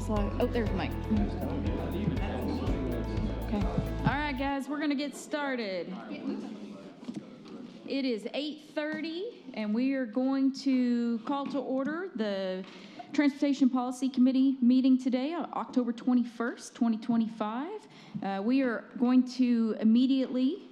like, oh, there's Mike. Okay. All right, guys, we're going to get started. It is 8:30, and we are going to call to order the Transportation Policy Committee meeting today on October 21st, 2025. We are going to immediately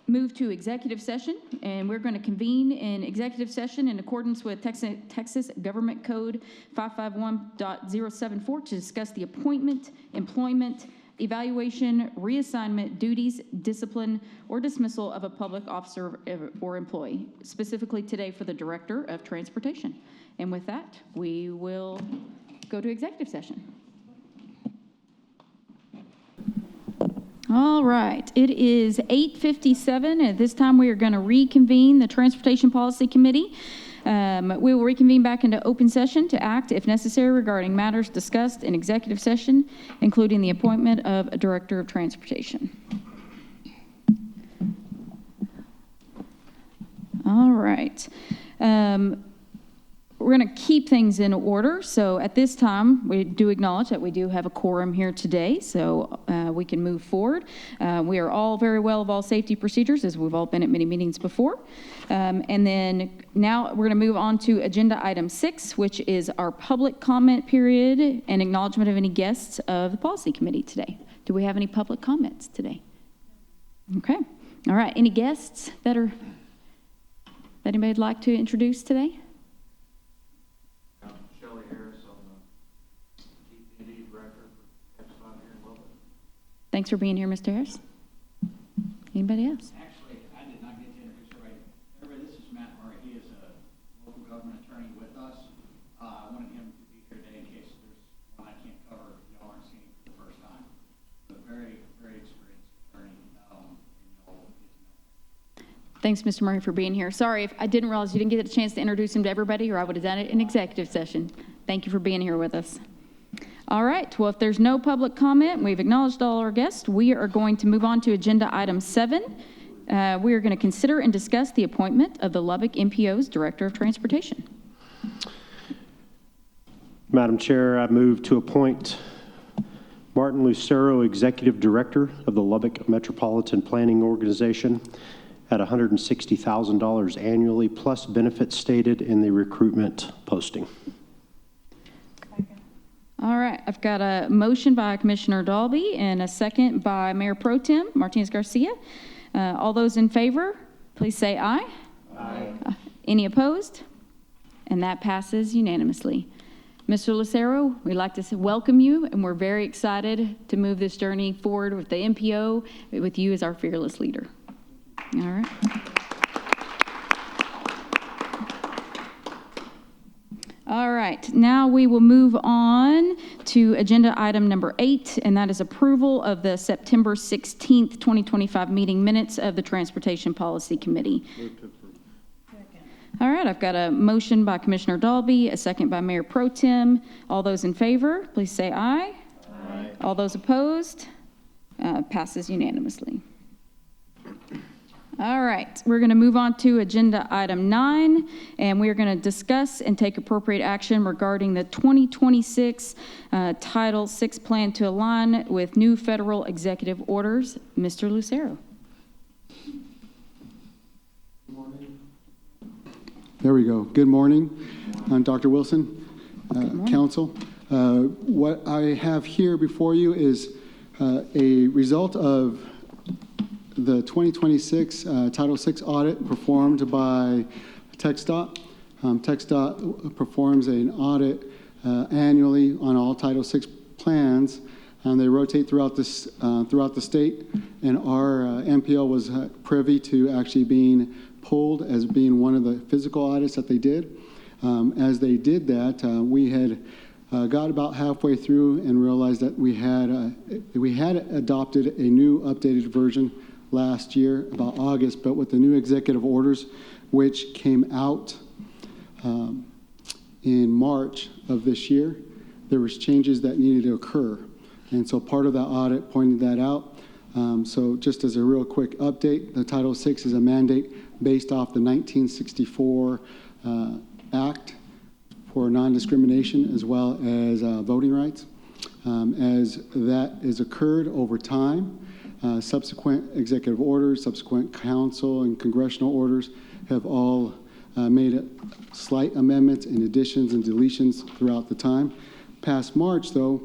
move to executive session, and we're going to convene in executive session in accordance with Texas Government Code 551.074 to discuss the appointment, employment, evaluation, reassignment, duties, discipline, or dismissal of a public officer or employee, specifically today for the Director of Transportation. And with that, we will go to executive session. All right, it is 8:57. At this time, we are going to reconvene the Transportation Policy Committee. We will reconvene back into open session to act, if necessary, regarding matters discussed in executive session, including the appointment of a Director of Transportation. All right. We're going to keep things in order. So at this time, we do acknowledge that we do have a quorum here today, so we can move forward. We are all very well of all safety procedures, as we've all been at many meetings before. And then now we're going to move on to agenda item 6, which is our public comment period and acknowledgement of any guests of the policy committee today. Do we have any public comments today? Okay. All right. Any guests that anybody would like to introduce today? Thanks for being here, Mr. Harris. Anybody else? Actually, I did not get to introduce everybody. This is Matt Murray. He is a local government attorney with us. I wanted him to be here today in case there's one I can't cover. Y'all aren't seeing him for the first time. But very, very experienced attorney. Thanks, Mr. Murray, for being here. Sorry if I didn't realize you didn't get a chance to introduce him to everybody, or I would have done it in executive session. Thank you for being here with us. All right, well, if there's no public comment, we've acknowledged all our guests, we are going to move on to agenda item 7. We are going to consider and discuss the appointment of the Lubbock MPO's Director of Transportation. Madam Chair, I move to appoint Martin Lucero, Executive Director of the Lubbock Metropolitan Planning Organization, at $160,000 annually, plus benefits stated in the recruitment posting. All right, I've got a motion by Commissioner Dalby and a second by Mayor Pro Tem Martinez-Garcia. All those in favor, please say aye. Aye. Any opposed? And that passes unanimously. Mr. Lucero, we'd like to welcome you, and we're very excited to move this journey forward with the MPO, with you as our fearless leader. All right. All right, now we will move on to agenda item number 8, and that is approval of the September 16th, 2025 meeting minutes of the Transportation Policy Committee. Move to approve. All right, I've got a motion by Commissioner Dalby, a second by Mayor Pro Tem. All those in favor, please say aye. Aye. All those opposed, passes unanimously. All right, we're going to move on to agenda item 9, and we are going to discuss and take appropriate action regarding the 2026 Title VI plan to align with new federal executive orders. Mr. Lucero. Good morning. There we go. Good morning. I'm Dr. Wilson, Council. What I have here before you is a result of the 2026 Title VI audit performed by TxDOT. TxDOT performs an audit annually on all Title VI plans, and they rotate throughout the state. And our MPO was privy to actually being pulled as being one of the physical audits that they did. As they did that, we had got about halfway through and realized that we had adopted a new updated version last year, about August, but with the new executive orders, which came out in March of this year, there was changes that needed to occur. And so part of that audit pointed that out. So just as a real quick update, the Title VI is a mandate based off the 1964 Act for non-discrimination as well as voting rights. As that has occurred over time, subsequent executive orders, subsequent council and congressional orders have all made slight amendments and additions and deletions throughout the time. Past March, though,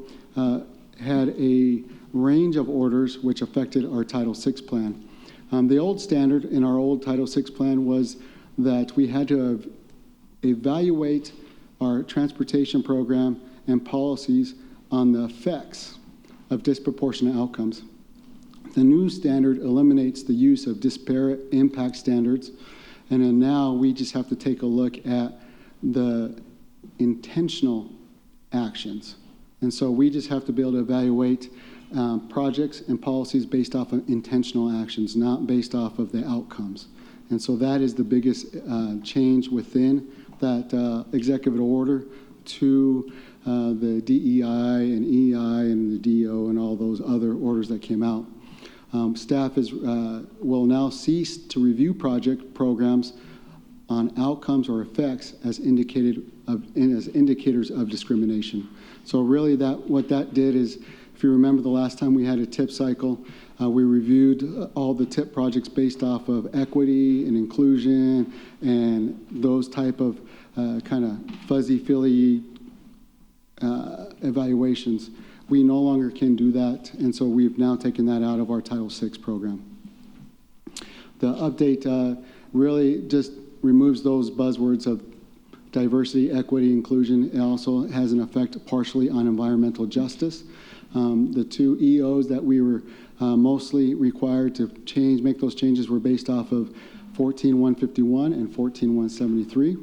had a range of orders which affected our Title VI plan. The old standard in our old Title VI plan was that we had to evaluate our transportation program and policies on the effects of disproportionate outcomes. The new standard eliminates the use of disparate impact standards, and then now we just have to take a look at the intentional actions. And so we just have to be able to evaluate projects and policies based off of intentional actions, not based off of the outcomes. And so that is the biggest change within that executive order to the DEI and EI and the DO and all those other orders that came out. Staff will now cease to review project programs on outcomes or effects as indicators of discrimination. So really what that did is, if you remember the last time we had a TIP cycle, we reviewed all the TIP projects based off of equity and inclusion and those type of kind of fuzzy-feely evaluations. We no longer can do that, and so we've now taken that out of our Title VI program. The update really just removes those buzzwords of diversity, equity, inclusion. It also has an effect partially on environmental justice. The two EOs that we were mostly required to make those changes were based off of 14151 and 14173.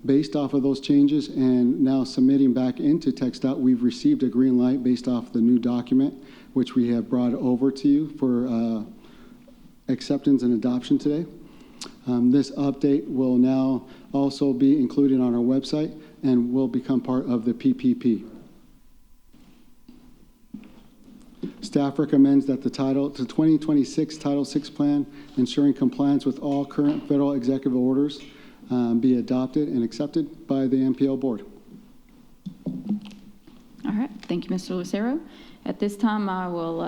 Based off of those changes and now submitting back into TxDOT, we've received a green light based off the new document, which we have brought over to you for acceptance and adoption today. This update will now also be included on our website and will become part of the PPP. Staff recommends that the 2026 Title VI plan, ensuring compliance with all current federal executive orders, be adopted and accepted by the MPO board. All right, thank you, Mr. Lucero. At this time, I will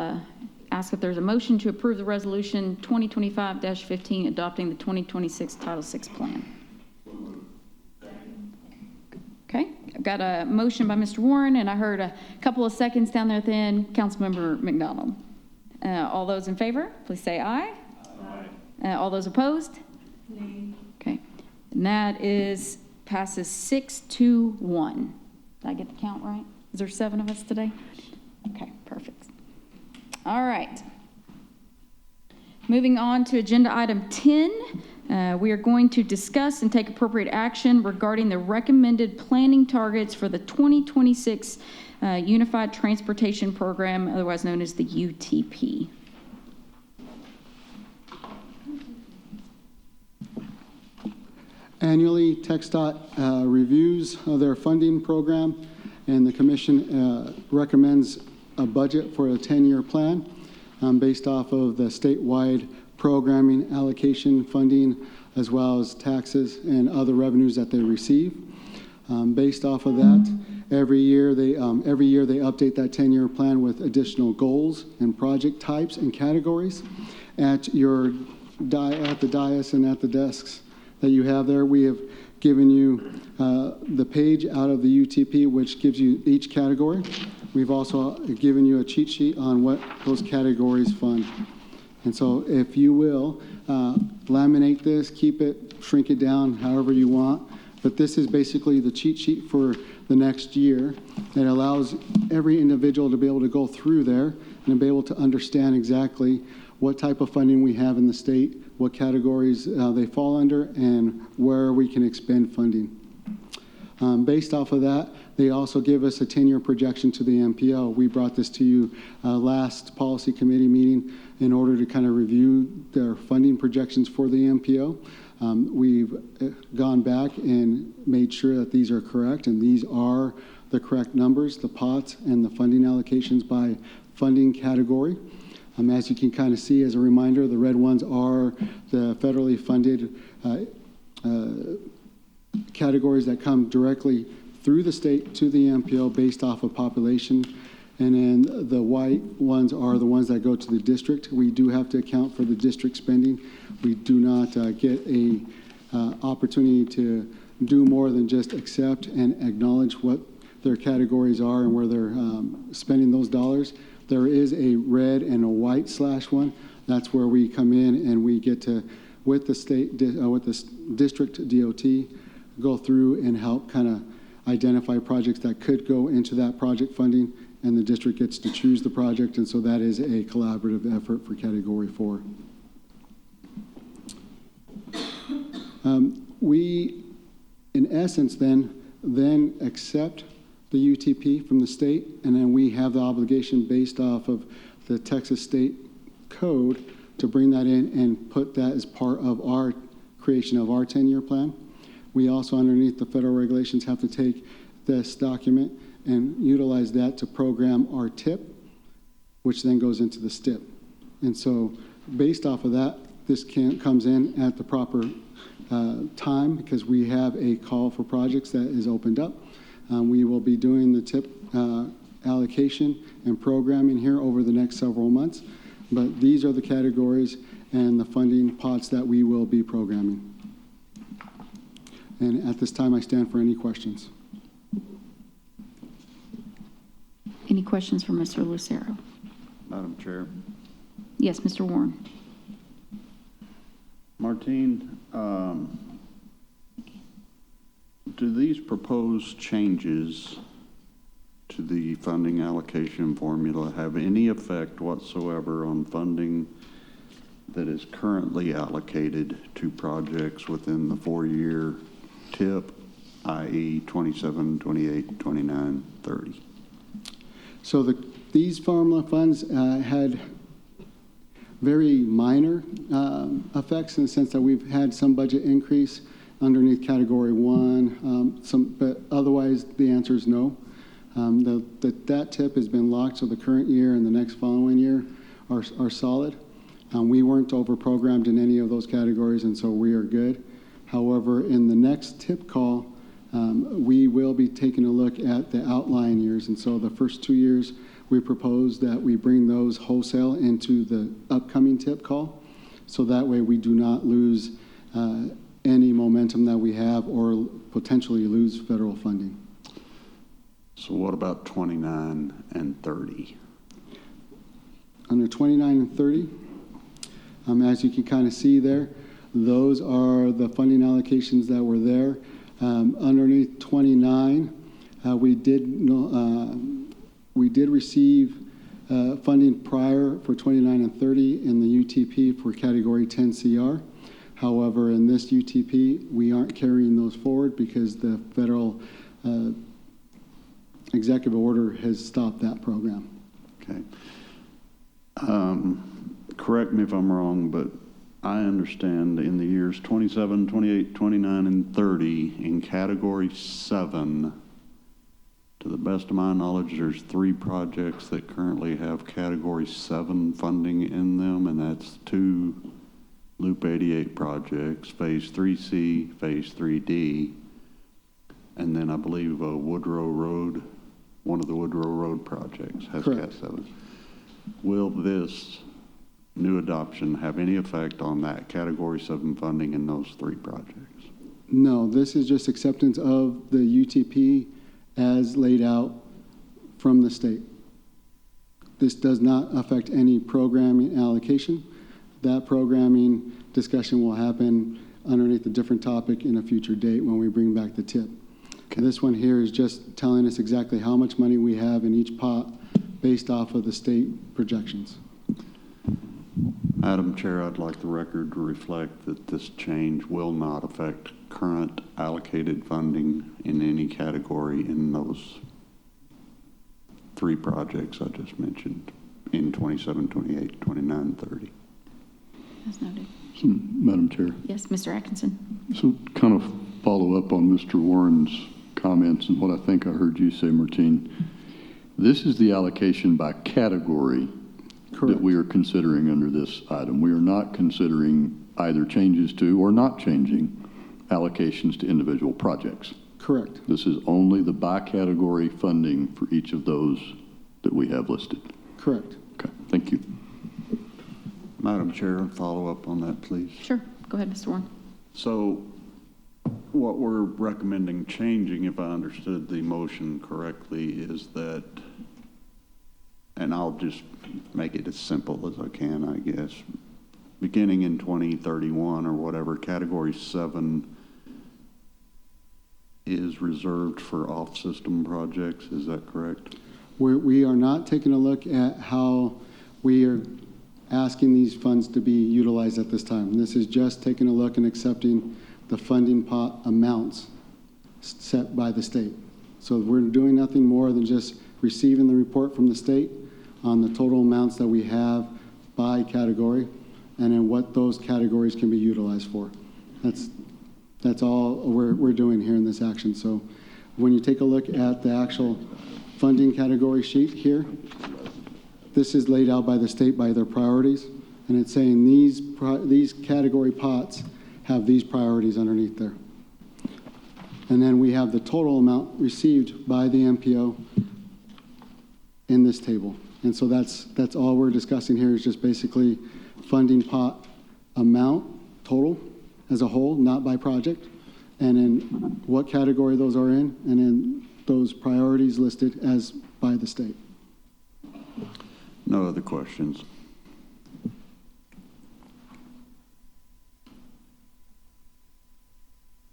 ask if there's a motion to approve the resolution 2025-15 adopting the 2026 Title VI plan. Okay, I've got a motion by Mr. Warren, and I heard a couple of seconds down there at the end, Councilmember McDonald. All those in favor, please say aye. Aye. All those opposed? Nay. Okay, and that passes 6-1. Did I get the count right? Is there 7 of us today? Okay, perfect. All right. Moving on to agenda item 10, we are going to discuss and take appropriate action regarding the recommended planning targets for the 2026 Unified Transportation Program, otherwise known as the UTP. Annually, TxDOT reviews their funding program, and the commission recommends a budget for a 10-year plan based off of the statewide programming, allocation, funding, as well as taxes and other revenues that they receive. Based off of that, every year they update that 10-year plan with additional goals and project types and categories. At the dais and at the desks that you have there, we have given you the page out of the UTP, which gives you each category. We've also given you a cheat sheet on what those categories fund. And so if you will, laminate this, keep it, shrink it down however you want. But this is basically the cheat sheet for the next year that allows every individual to be able to go through there and be able to understand exactly what type of funding we have in the state, what categories they fall under, and where we can expend funding. Based off of that, they also give us a 10-year projection to the MPO. We brought this to you last policy committee meeting in order to kind of review their funding projections for the MPO. We've gone back and made sure that these are correct, and these are the correct numbers, the pots, and the funding allocations by funding category. As you can kind of see, as a reminder, the red ones are the federally funded categories that come directly through the state to the MPO based off of population. And then the white ones are the ones that go to the district. We do have to account for the district spending. We do not get a opportunity to do more than just accept and acknowledge what their categories are and where they're spending those dollars. There is a red and a white slash one. That's where we come in and we get to, with the state, with the district DOT, go through and help kind of identify projects that could go into that project funding, and the district gets to choose the project, and so that is a collaborative effort for Category 4. We, in essence, then accept the UTP from the state, and then we have the obligation based off of the Texas State Code to bring that in and put that as part of our creation of our 10-year plan. We also, underneath the federal regulations, have to take this document and utilize that to program our TIP, which then goes into the STIP. And so based off of that, this comes in at the proper time, because we have a call for projects that is opened up. We will be doing the TIP allocation and programming here over the next several months. But these are the categories and the funding pots that we will be programming. And at this time, I stand for any questions. Any questions for Mr. Lucero? Madam Chair. Yes, Mr. Warren. Martine, do these proposed changes to the funding allocation formula have any effect whatsoever on funding that is currently allocated to projects within the 4-year TIP, i.e. 27, 28, 29, 30? So these formula funds had very minor effects, in the sense that we've had some budget increase underneath Category 1, but otherwise the answer is no. That TIP has been locked, so the current year and the next following year are solid. We weren't over-programmed in any of those categories, and so we are good. However, in the next TIP call, we will be taking a look at the outlying years, and so the first 2 years, we propose that we bring those wholesale into the upcoming TIP call, so that way we do not lose any momentum that we have or potentially lose federal funding. So what about 29 and 30? Under 29 and 30, as you can kind of see there, those are the funding allocations that were there. Underneath 29, we did receive funding prior for 29 and 30 in the UTP for Category 10 CR. However, in this UTP, we aren't carrying those forward because the federal executive order has stopped that program. Okay. Correct me if I'm wrong, but I understand in the years 27, 28, 29, and 30, in Category 7, to the best of my knowledge, there's 3 projects that currently have Category 7 funding in them, and that's 2 Loop 88 projects, Phase 3C, Phase 3D, and then I believe Woodrow Road, one of the Woodrow Road projects has Cat 7. Will this new adoption have any effect on that Category 7 funding in those 3 projects? No, this is just acceptance of the UTP as laid out from the state. This does not affect any programming allocation. That programming discussion will happen underneath a different topic in a future date when we bring back the TIP. Okay. This one here is just telling us exactly how much money we have in each pot based off of the state projections. Madam Chair, I'd like the record to reflect that this change will not affect current allocated funding in any category in those 3 projects I just mentioned in 27, 28, 29, 30. That's noted. So, Madam Chair, Yes, Mr. Atkinson. so kind of follow up on Mr. Warren's comments and what I think I heard you say, Martine. This is the allocation by category. Correct. That we are considering under this item. We are not considering either changes to or not changing allocations to individual projects. Correct. This is only the by-category funding for each of those that we have listed. Correct. Okay, thank you. Madam Chair, follow up on that, please. Sure. Go ahead, Mr. Warren. So what we're recommending changing, if I understood the motion correctly, is that, and I'll just make it as simple as I can, I guess, beginning in 2031 or whatever, Category 7 is reserved for off-system projects, is that correct? We are not taking a look at how we are asking these funds to be utilized at this time. This is just taking a look and accepting the funding pot amounts set by the state. So we're doing nothing more than just receiving the report from the state on the total amounts that we have by category and then what those categories can be utilized for. That's all we're doing here in this action. So when you take a look at the actual funding category sheet here, this is laid out by the state by their priorities, and it's saying these category pots have these priorities underneath there. And then we have the total amount received by the MPO in this table. And so that's all we're discussing here is just basically funding pot amount total as a whole, not by project, and then what category those are in, and then those priorities listed as by the state. No other questions.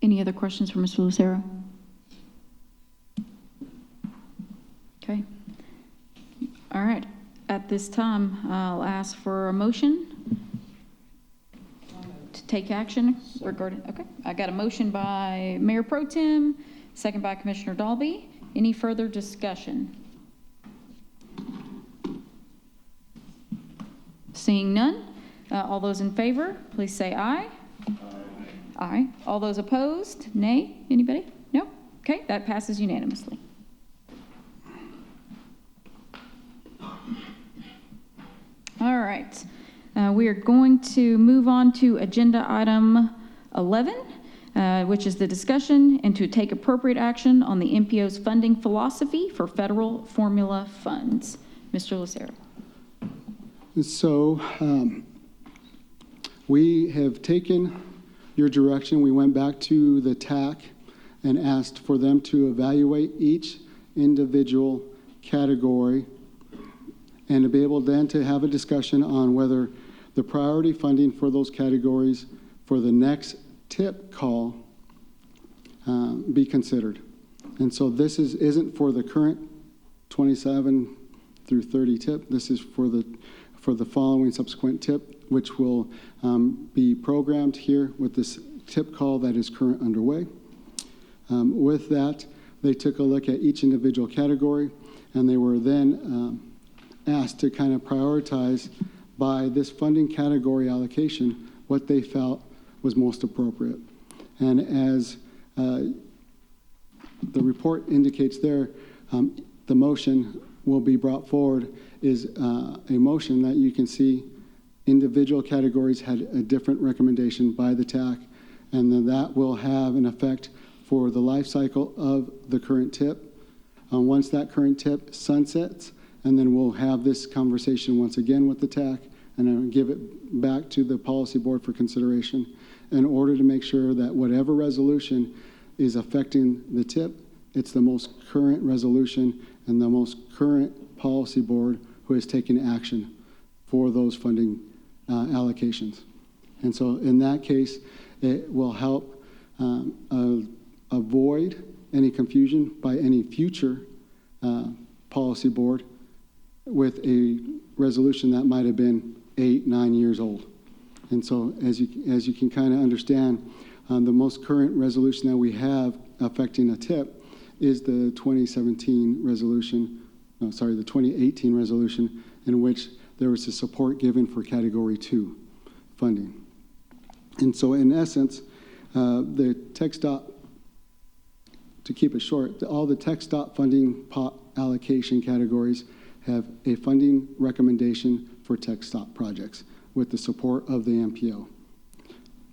Any other questions for Mr. Lucero? Okay. All right. At this time, I'll ask for a motion to take action regarding, okay. I got a motion by Mayor Pro Tem, second by Commissioner Dalby. Any further discussion? Seeing none, all those in favor, please say aye. Aye. All those opposed, nay? Anybody? No? Okay, that passes unanimously. All right. We are going to move on to agenda item 11, which is the discussion and to take appropriate action on the MPO's funding philosophy for federal formula funds. Mr. Lucero. So we have taken your direction. We went back to the TAC and asked for them to evaluate each individual category and to be able then to have a discussion on whether the priority funding for those categories for the next tip call be considered. And so this isn't for the current 27 through 30 tip. This is for the following subsequent tip, which will be programmed here with this tip call that is current underway. With that, they took a look at each individual category, and they were then asked to kind of prioritize by this funding category allocation what they felt was most appropriate. And as the report indicates there, the motion will be brought forward is a motion that you can see individual categories had a different recommendation by the TAC, and then that will have an effect for the life cycle of the current tip. Once that current tip sunsets, and then we'll have this conversation once again with the TAC, and then give it back to the policy board for consideration in order to make sure that whatever resolution is affecting the tip, it's the most current resolution and the most current policy board who has taken action for those funding allocations. And so in that case, it will help avoid any confusion by any future policy board with a resolution that might have been 8-9 years old. And so as you can kind of understand, the most current resolution that we have affecting a tip is the 2018 resolution in which there was a support given for Category 2 funding. And so in essence, the TxDOT, to keep it short, all the TxDOT funding pot allocation categories have a funding recommendation for TxDOT projects with the support of the MPO.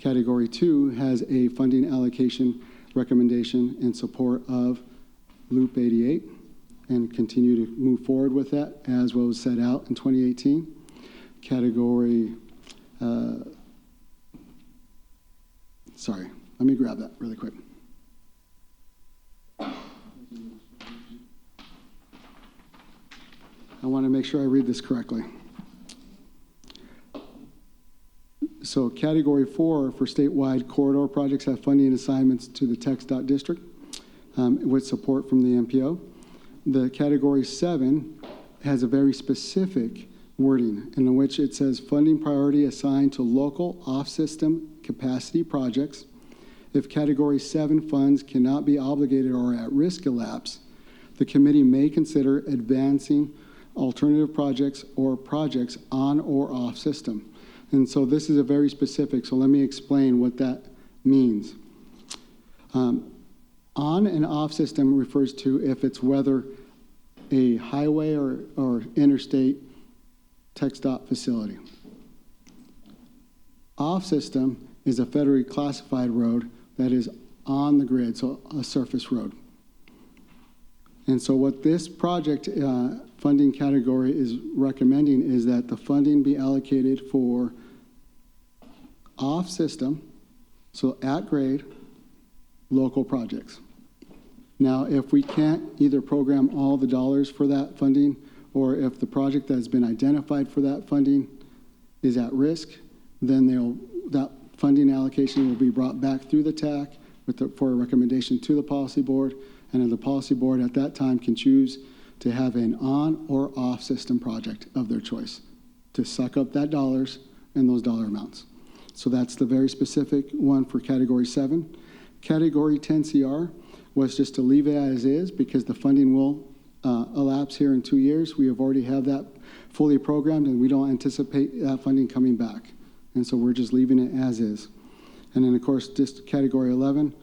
Category 2 has a funding allocation recommendation in support of Loop 88 and continue to move forward with that as was set out in 2018. Category, sorry, let me grab that really quick. I want to make sure I read this correctly. So Category 4 for statewide corridor projects have funding assignments to the TxDOT district with support from the MPO. The Category 7 has a very specific wording in which it says funding priority assigned to local off-system capacity projects. If Category 7 funds cannot be obligated or at risk elapse, the committee may consider advancing alternative projects or projects on or off system. And so this is a very specific, so let me explain what that means. On and off system refers to if it's whether a highway or interstate TxDOT facility. Off system is a federally classified road that is on the grid, so a surface road. And so what this project funding category is recommending is that the funding be allocated for off-system, so at-grade, local projects. Now, if we can't either program all the dollars for that funding, or if the project that has been identified for that funding is at risk, then that funding allocation will be brought back through the TAC for a recommendation to the policy board, and then the policy board at that time can choose to have an on or off system project of their choice to suck up that dollars and those dollar amounts. So that's the very specific one for Category 7. Category 10CR was just to leave it as is because the funding will elapse here in 2 years. We have already have that fully programmed and we don't anticipate that funding coming back. And so we're just leaving it as is. And then of course, just Category 11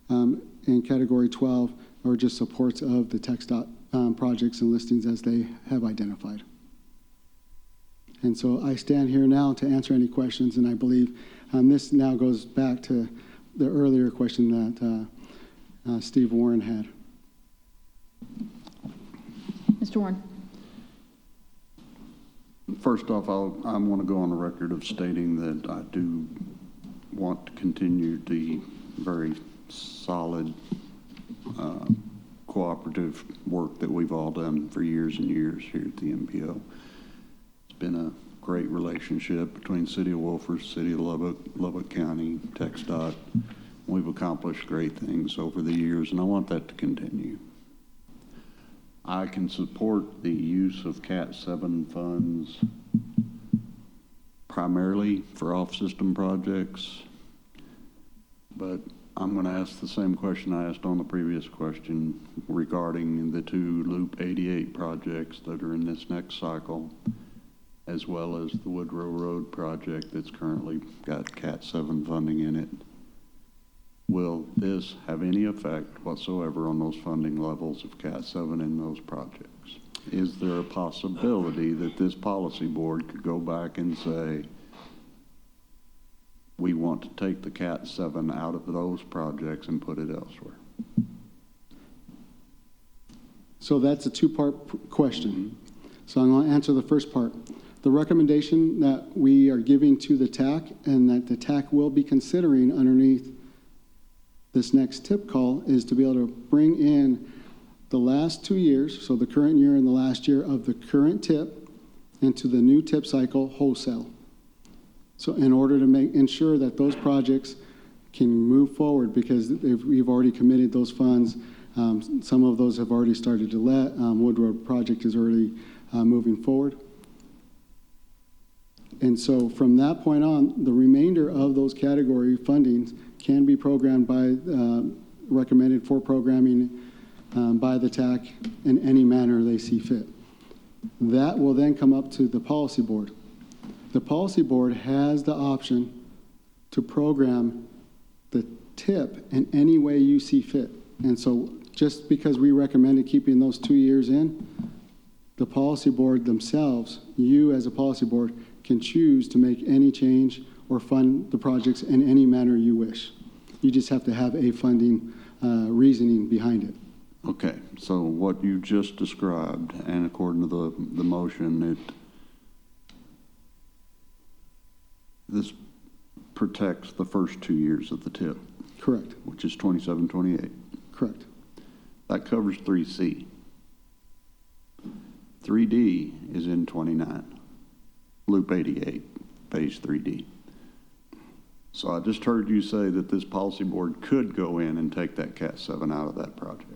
and Category 12 are just supports of the TxDOT projects and listings as they have identified. And so I stand here now to answer any questions, and I believe this now goes back to the earlier question that Steve Warren had. Mr. Warren. First off, I want to go on the record of stating that I do want to continue the very solid cooperative work that we've all done for years and years here at the MPO. It's been a great relationship between City of Wolford, City of Lubbock, Lubbock County, TxDOT. We've accomplished great things over the years, and I want that to continue. I can support the use of CAT 7 funds primarily for off-system projects, but I'm going to ask the same question I asked on the previous question regarding the 2 Loop 88 projects that are in this next cycle, as well as the Woodrow Road project that's currently got CAT 7 funding in it. Will this have any effect whatsoever on those funding levels of CAT 7 in those projects? Is there a possibility that this policy board could go back and say, we want to take the CAT 7 out of those projects and put it elsewhere? So that's a two-part question. So I'm going to answer the first part. The recommendation that we are giving to the TAC and that the TAC will be considering underneath this next tip call is to be able to bring in the last 2 years, so the current year and the last year of the current tip into the new tip cycle wholesale. So in order to ensure that those projects can move forward, because we've already committed those funds, some of those have already started to let. Woodrow project is already moving forward. And so from that point on, the remainder of those category fundings can be programmed by, recommended for programming by the TAC in any manner they see fit. That will then come up to the policy board. The policy board has the option to program the tip in any way you see fit. And so just because we recommended keeping those 2 years in, the policy board themselves, you as a policy board, can choose to make any change or fund the projects in any manner you wish. You just have to have a funding reasoning behind it. Okay, so what you just described, and according to the motion, this protects the first 2 years of the TIP, Correct, which is 27, 28. correct. That covers 3C. 3D is in 29, Loop 88, Phase 3D. So I just heard you say that this policy board could go in and take that Cat 7 out of that project.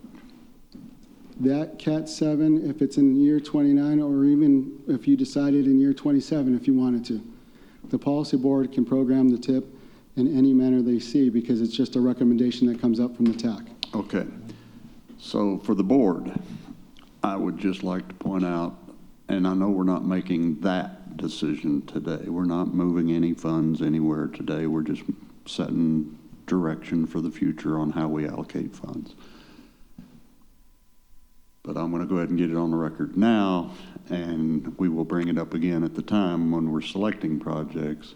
That Cat 7, if it's in year 29, or even if you decided in year 27, if you wanted to, the policy board can program the TIP in any manner they see, because it's just a recommendation that comes up from the TAC. Okay, so for the board, I would just like to point out, and I know we're not making that decision today. We're not moving any funds anywhere today. We're just setting direction for the future on how we allocate funds. But I'm going to go ahead and get it on the record now, and we will bring it up again at the time when we're selecting projects.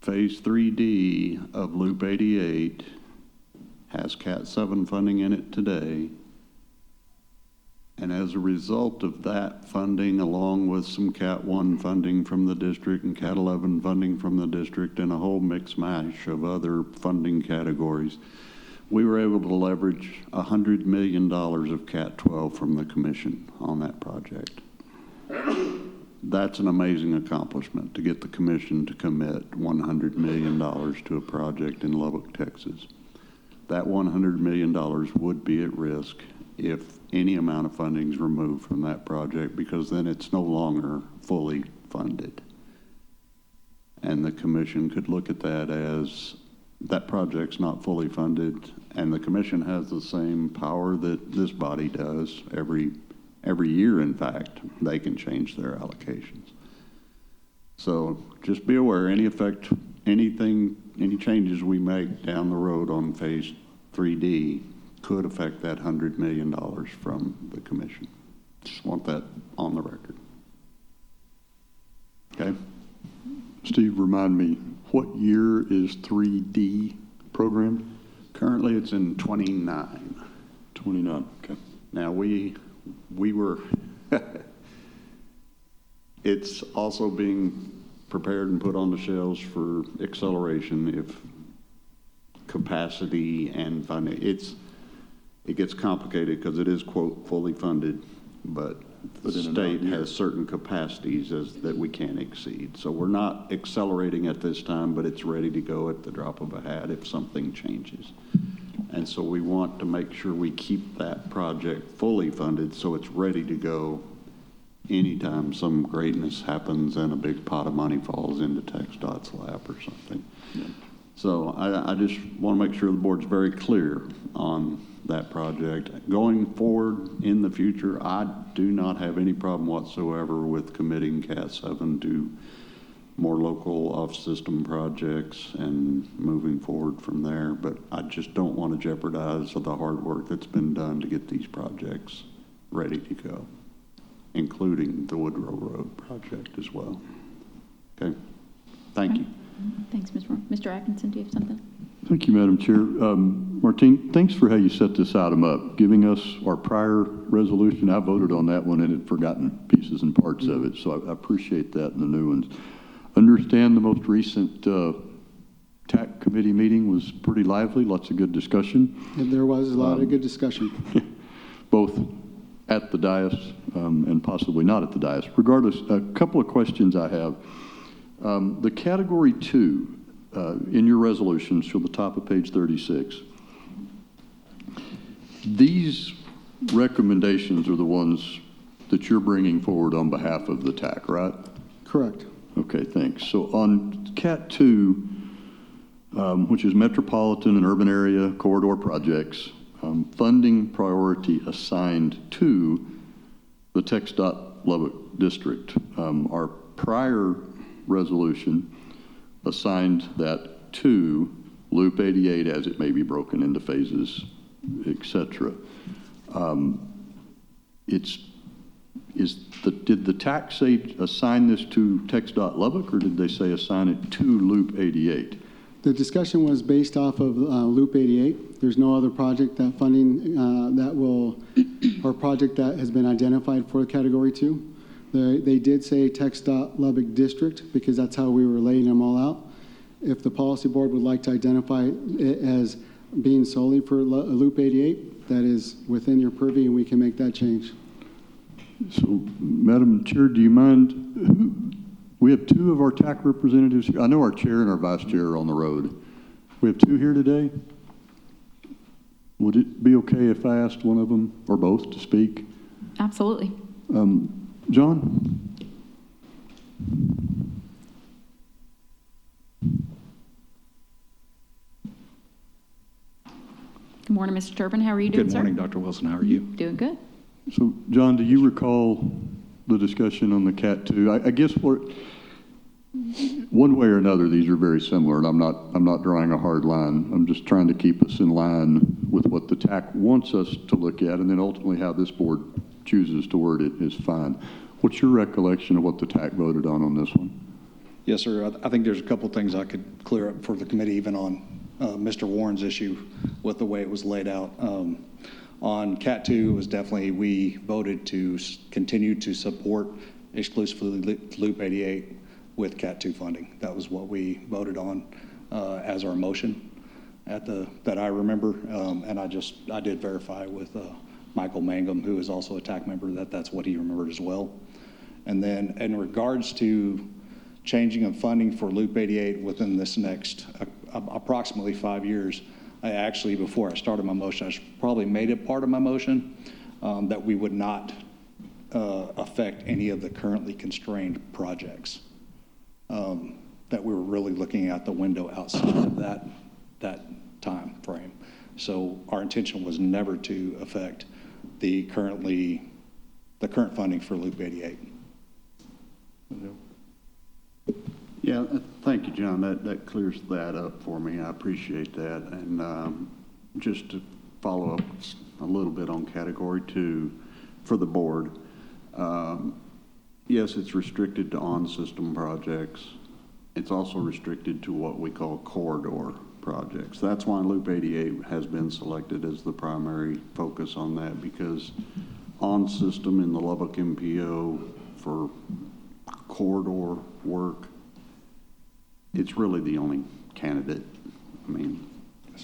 Phase 3D of Loop 88 has Cat 7 funding in it today. And as a result of that funding, along with some Cat 1 funding from the district and Cat 11 funding from the district and a whole mix mash of other funding categories, we were able to leverage $100 million of Cat 12 from the commission on that project. That's an amazing accomplishment, to get the commission to commit $100 million to a project in Lubbock, Texas. That $100 million would be at risk if any amount of funding is removed from that project, because then it's no longer fully funded. And the commission could look at that as that project's not fully funded, and the commission has the same power that this body does. Every year, in fact, they can change their allocations. So just be aware, any changes we make down the road on Phase 3D could affect that $100 million from the commission. Just want that on the record. Okay? Steve, remind me, what year is 3D programmed? Currently, it's in 29. 29, okay. Now, we were, it's also being prepared and put on the shelves for acceleration if capacity and funding, it gets complicated because it is, quote, fully funded, but the in a state non-year. has certain capacities that we can't exceed. So we're not accelerating at this time, but it's ready to go at the drop of a hat if something changes. And so we want to make sure we keep that project fully funded so it's ready to go anytime some greatness happens and a big pot of money falls into TxDOT's lap or something. Yeah. So I just want to make sure the board's very clear on that project. Going forward in the future, I do not have any problem whatsoever with committing Cat 7 to more local off-system projects and moving forward from there. But I just don't want to jeopardize the hard work that's been done to get these projects ready to go, including the Woodrow Road project as well. Okay, thank you. Thanks, Ms. Roy. Mr. Atkinson, do you have something? Thank you, Madam Chair. Martine, thanks for how you set this item up, giving us our prior resolution. I voted on that one and had forgotten pieces and parts of it, so I appreciate that in the new ones. Understand the most recent TAC committee meeting was pretty lively, lots of good discussion, And there was a lot of good discussion. both at the dais and possibly not at the dais. Regardless, a couple of questions I have. The Category 2 in your resolutions, to the top of page 36, these recommendations are the ones that you're bringing forward on behalf of the TAC, right? Correct. Okay, thanks. So on Cat 2, which is metropolitan and urban area corridor projects, funding priority assigned to the TxDOT Lubbock District. Our prior resolution assigned that to Loop 88 as it may be broken into phases, et cetera. did the TAC say assign this to TxDOT Lubbock, or did they say assign it to Loop 88? The discussion was based off of Loop 88. There's no other project that funding or project that has been identified for Category 2. They did say TxDOT Lubbock District because that's how we were laying them all out. If the policy board would like to identify it as being solely for Loop 88, that is within your purview, and we can make that change. So, Madam Chair, do you mind, we have two of our TAC representatives here. I know our chair and our vice chair are on the road. We have two here today. Would it be okay if I asked one of them, or both, to speak? Absolutely. John? Good morning, Mr. Turpin. How are you doing, Good sir? morning, Dr. Wilson. How are you? Doing good. So, John, do you recall the discussion on the CAT 2? I guess one way or another, these are very similar, and I'm not drawing a hard line. I'm just trying to keep us in line with what the TAC wants us to look at, and then ultimately how this board chooses to word it is fine. What's your recollection of what the TAC voted on this one? Yes, sir. I think there's a couple things I could clear up for the committee, even on Mr. Warren's issue with the way it was laid out. On CAT 2, it was definitely, we voted to continue to support exclusively Loop 88 with CAT 2 funding. That was what we voted on as our motion that I remember. And I did verify with Michael Mangum, who is also a TAC member, that's what he remembered as well. And then in regards to changing of funding for Loop 88 within this next approximately 5 years, I actually, before I started my motion, I probably made it part of my motion that we would not affect any of the currently constrained projects, that we were really looking at the window outside of that time frame. So our intention was never to affect the current funding for Loop 88. Yeah, thank you, John. That clears that up for me. I appreciate that. And just to follow up a little bit on Category 2 for the board, yes, it's restricted to on-system projects. It's also restricted to what we call corridor projects. That's why Loop 88 has been selected as the primary focus on that, because on-system in the Lubbock MPO for corridor work, it's really the only candidate. I mean,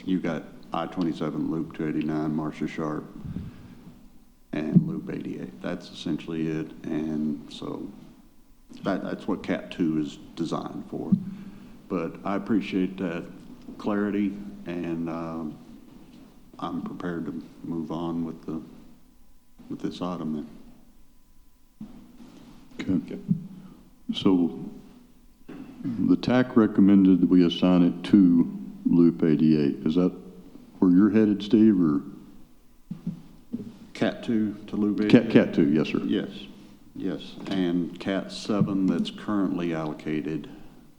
you got I-27, Loop 289, Marcia Sharp, and Loop 88. That's essentially it. And so that's what CAT 2 is designed for. But I appreciate that clarity, and I'm prepared to move on with this item then. Okay. So the TAC recommended that we assign it to Loop 88. Is that where you're headed, Steve, or? CAT 2 to Loop 88? CAT 2, yes, sir. Yes. And CAT 7 that's currently allocated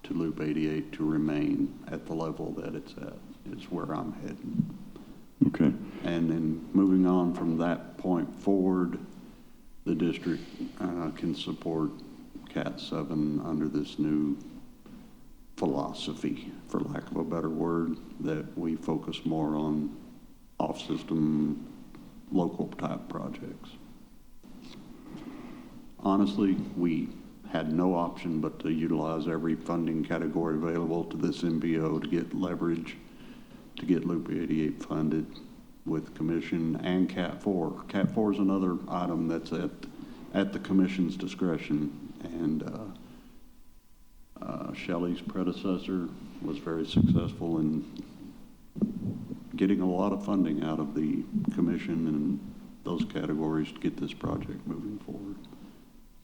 to Loop 88 to remain at the level that it's at is where I'm heading. Okay. And then moving on from that point forward, the district can support CAT 7 under this new philosophy, for lack of a better word, that we focus more on off-system, local type projects. Honestly, we had no option but to utilize every funding category available to this MBO to get leverage, to get Loop 88 funded with commission and CAT 4. CAT 4 is another item that's at the commission's discretion, and Shelley's predecessor was very successful in getting a lot of funding out of the commission and those categories to get this project moving forward.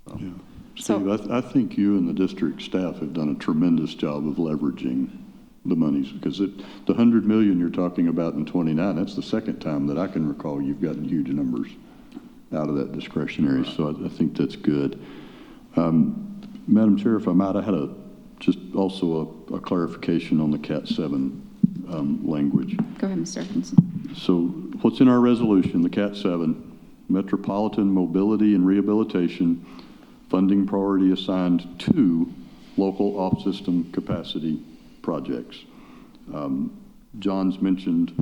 So. Yeah. So- Steve, I think you and the district staff have done a tremendous job of leveraging the monies, because the $100 million you're talking about in 29, that's the second time that I can recall you've gotten huge numbers out of that discretionary. Right. So I think that's good. Madam Chair, if I might, I had just also a clarification on the CAT 7 language. Go ahead, Mr. Evans. So what's in our resolution, the CAT 7, Metropolitan Mobility and Rehabilitation, funding priority assigned to local off-system capacity projects. John's mentioned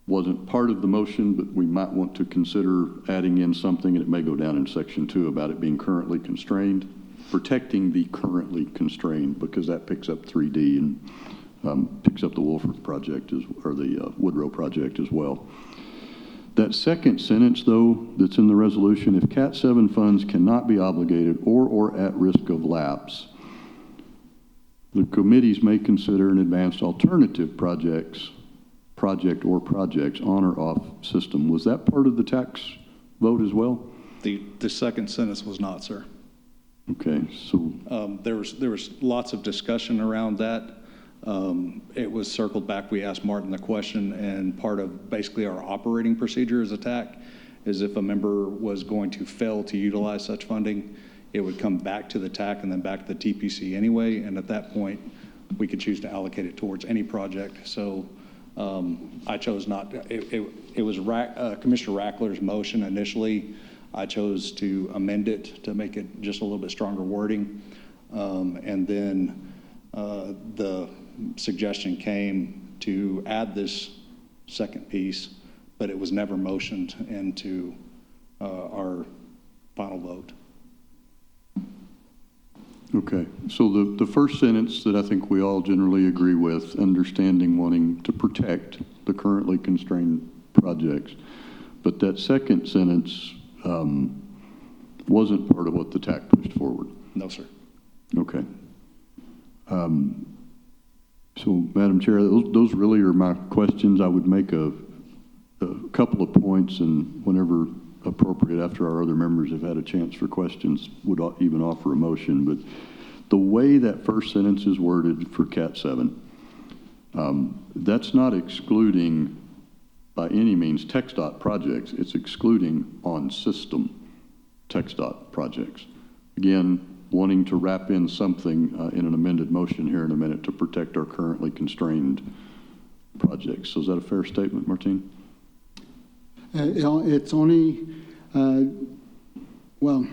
wasn't part of the motion, but we might want to consider adding in something, and it may go down in section 2 about it being currently constrained, protecting the currently constrained, because that picks up 3D and picks up the Wolford project, or the Woodrow project as well. That second sentence, though, that's in the resolution, if CAT 7 funds cannot be obligated or at risk of lapse, the committees may consider an advanced alternative project or projects on or off system. Was that part of the tax vote as well? The second sentence was not, sir. Okay, so, There was lots of discussion around that. It was circled back. We asked Martin the question, and part of basically our operating procedure as a TAC is if a member was going to fail to utilize such funding, it would come back to the TAC and then back to the TPC anyway. And at that point, we could choose to allocate it towards any project. So I chose not. It was Commissioner Rackler's motion initially. I chose to amend it to make it just a little bit stronger wording. And then the suggestion came to add this second piece, but it was never motioned into our final vote. okay. So the first sentence that I think we all generally agree with, understanding wanting to protect the currently constrained projects. But that second sentence wasn't part of what the TAC pushed forward. No, sir. Okay. So, Madam Chair, those really are my questions. I would make a couple of points, and whenever appropriate, after our other members have had a chance for questions, would even offer a motion. But the way that first sentence is worded for CAT 7, that's not excluding by any means TxDOT projects. It's excluding on-system TxDOT projects. Again, wanting to wrap in something in an amended motion here in a minute to protect our currently constrained projects. So is that a fair statement, Martine? It's only, well,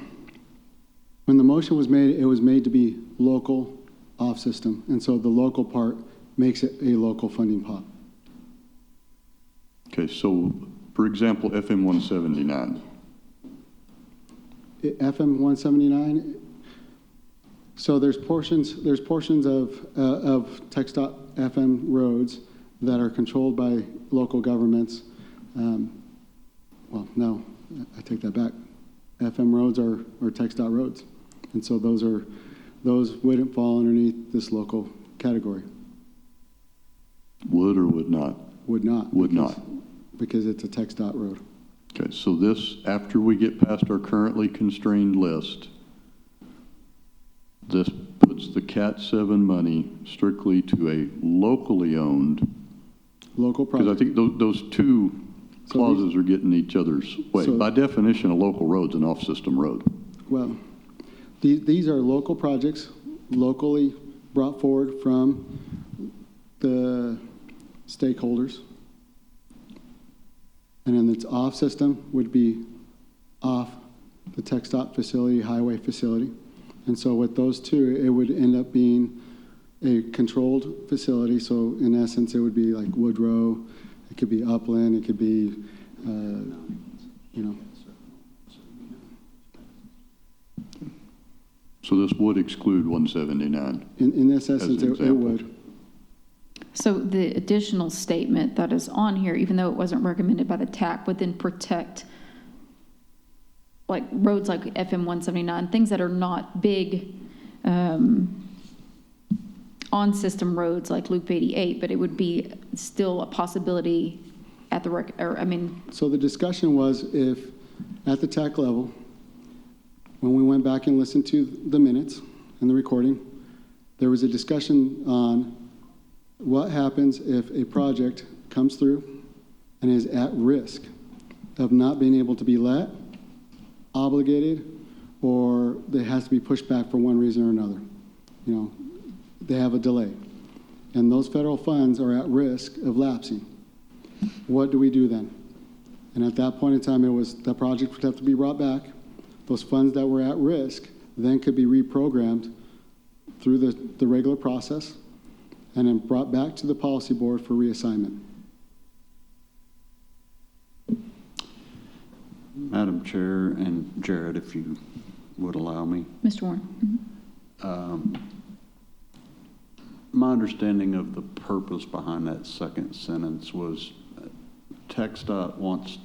when the motion was made, it was made to be local off-system. And so the local part makes it a local funding pot. Okay, so for example, FM 179. FM 179, so there's portions of TxDOT FM roads that are controlled by local governments. Well, no, I take that back. FM roads are TxDOT roads. And so those wouldn't fall underneath this local category. Would or would not? Would not. Would not. Because it's a TxDOT road. Okay, so this, after we get past our currently constrained list, this puts the CAT 7 money strictly to a locally owned, Local because I project. think those two clauses are getting each other's way. So- By definition, a local road's an off-system road. Well, these are local projects, locally brought forward from the stakeholders. And then its off-system would be off the TxDOT facility, highway facility. And so with those two, it would end up being a controlled facility. So in essence, it would be like Woodrow, it could be Upland, it could be, So this would exclude 179. in this As essence, an it example. would. So the additional statement that is on here, even though it wasn't recommended by the TAC, would then protect like roads like FM 179, things that are not big on-system roads like Loop 88, but it would be still a possibility at the So the discussion was if, at the TAC level, when we went back and listened to the minutes and the recording, there was a discussion on what happens if a project comes through and is at risk of not being able to be let, obligated, or it has to be pushed back for one reason or another. You know, they have a delay. And those federal funds are at risk of lapsing. What do we do then? And at that point in time, the project would have to be brought back. Those funds that were at risk then could be reprogrammed through the regular process and then brought back to the policy board for reassignment. Madam Chair and Jared, if you would allow me. Mr. Warren? My understanding of the purpose behind that second sentence was TxDOT wants,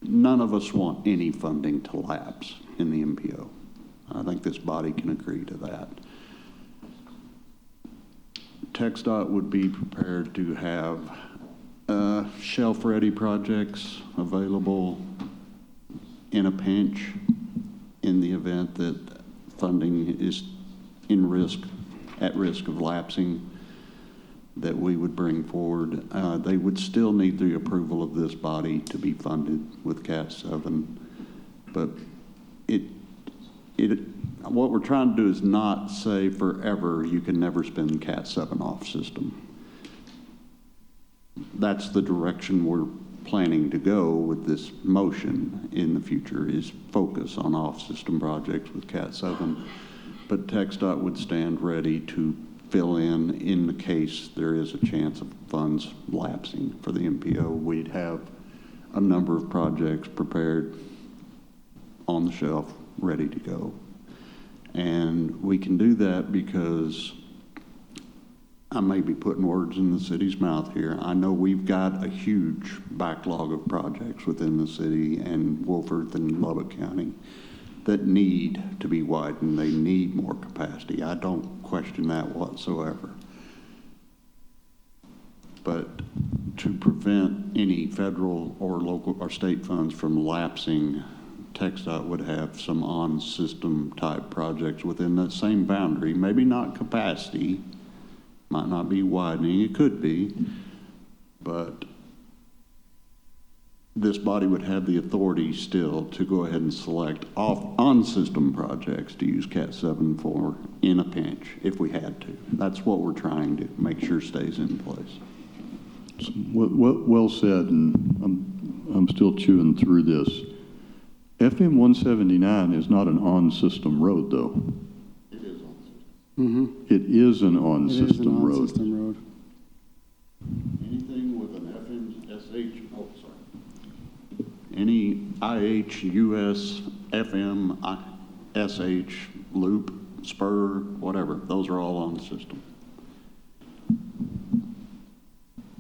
none of us want any funding to lapse in the MPO. I think this body can agree to that. TxDOT would be prepared to have shelf-ready projects available in a pinch in the event that funding is at risk of lapsing, that we would bring forward. They would still need the approval of this body to be funded with CAT 7, but what we're trying to do is not say forever you can never spin CAT 7 off system. That's the direction we're planning to go with this motion in the future, is focus on off-system projects with CAT 7. But TxDOT would stand ready to fill in the case there is a chance of funds lapsing for the MPO. We'd have a number of projects prepared on the shelf, ready to go. And we can do that because I may be putting words in the city's mouth here. I know we've got a huge backlog of projects within the city and Wolford and Lubbock County that need to be widened. They need more capacity. I don't question that whatsoever. But to prevent any federal or local or state funds from lapsing, TxDOT would have some on-system type projects within that same boundary, maybe not capacity, might not be widening, it could be, but this body would have the authority still to go ahead and select on-system projects to use CAT 7 for in a pinch if we had to. That's what we're trying to make sure stays in place. Well said, and I'm still chewing through this. FM 179 is not an on-system road, though. It is on-system. Mm-hmm. It is an It is an on-system road. on-system road. Anything with an FMSH, oh, sorry. Any IH, US, FM, SH, loop, spur, whatever, those are all on the system.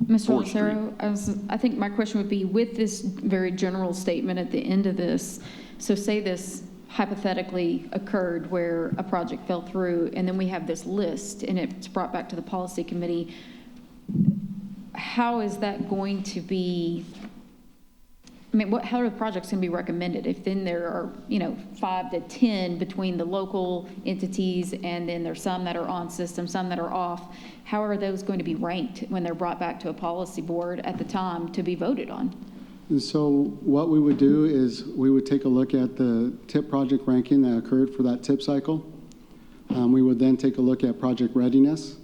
Mr. Fourth Street. Lucero, I think my question would be, with this very general statement at the end of this, so say this hypothetically occurred where a project fell through, and then we have this list, and it's brought back to the policy committee, how is that going to be, I mean, how are the projects going to be recommended? If then there are, 5 to 10 between the local entities, and then there's some that are on system, some that are off, how are those going to be ranked when they're brought back to a policy board at the time to be voted on? And so what we would do is we would take a look at the TIP project ranking that occurred for that TIP cycle. We would then take a look at project readiness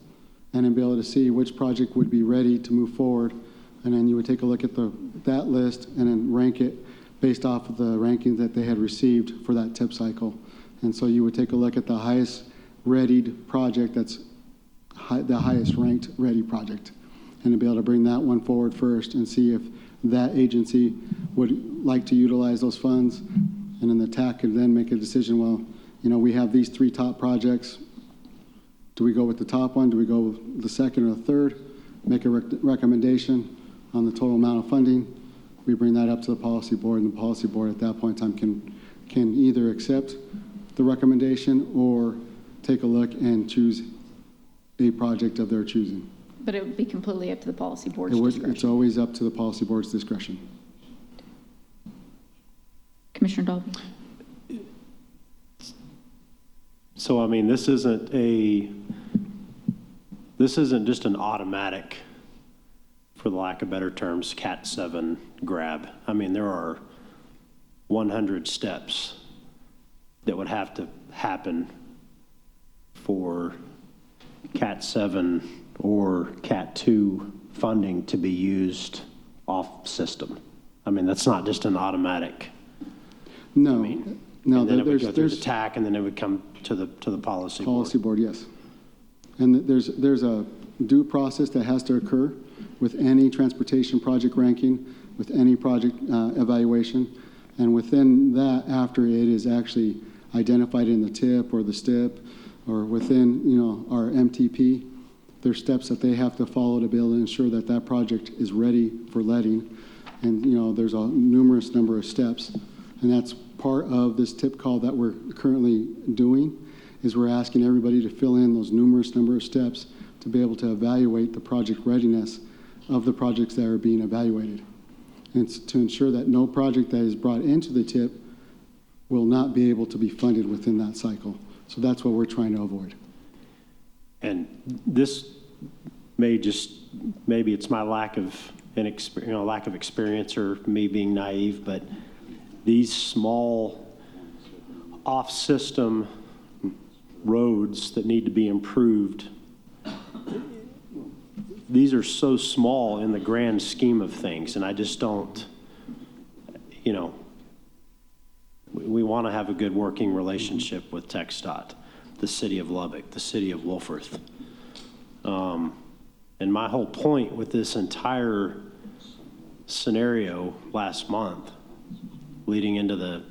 and then be able to see which project would be ready to move forward. And then you would take a look at that list and then rank it based off of the rankings that they had received for that TIP cycle. And so you would take a look at the highest readied project that's the highest ranked ready project, and to be able to bring that one forward first and see if that agency would like to utilize those funds. And then the TAC could then make a decision, well, we have these 3 top projects. Do we go with the top one? Do we go with the second or the third? Make a recommendation on the total amount of funding. We bring that up to the policy board, and the policy board at that point in time can either accept the recommendation or take a look and choose a project of their choosing. But it would be completely up to the policy board's It's discretion. always up to the policy board's discretion. Commissioner Dolby? So, I mean, this isn't just an automatic, for the lack of better terms, CAT 7 grab. I mean, there are 100 steps that would have to happen for CAT 7 or CAT 2 funding to be used off system. I mean, that's not just an automatic. No, no, And then it would go through the there's TAC, and then it would come to the policy board. policy board, yes. And there's a due process that has to occur with any transportation project ranking, with any project evaluation. And within that, after it is actually identified in the TIP or the STIP or within, our MTP, there's steps that they have to follow to be able to ensure that that project is ready for letting. And, there's a numerous number of steps. And that's part of this TIP call that we're currently doing, is we're asking everybody to fill in those numerous number of steps to be able to evaluate the project readiness of the projects that are being evaluated. And it's to ensure that no project that is brought into the TIP will not be able to be funded within that cycle. So that's what we're trying to avoid. And this maybe it's my lack of experience or me being naive, but these small off-system roads that need to be improved, these are so small in the grand scheme of things, and I just don't, we want to have a good working relationship with TxDOT, the city of Lubbock, the city of Wolfforth. And my whole point with this entire scenario last month, leading into the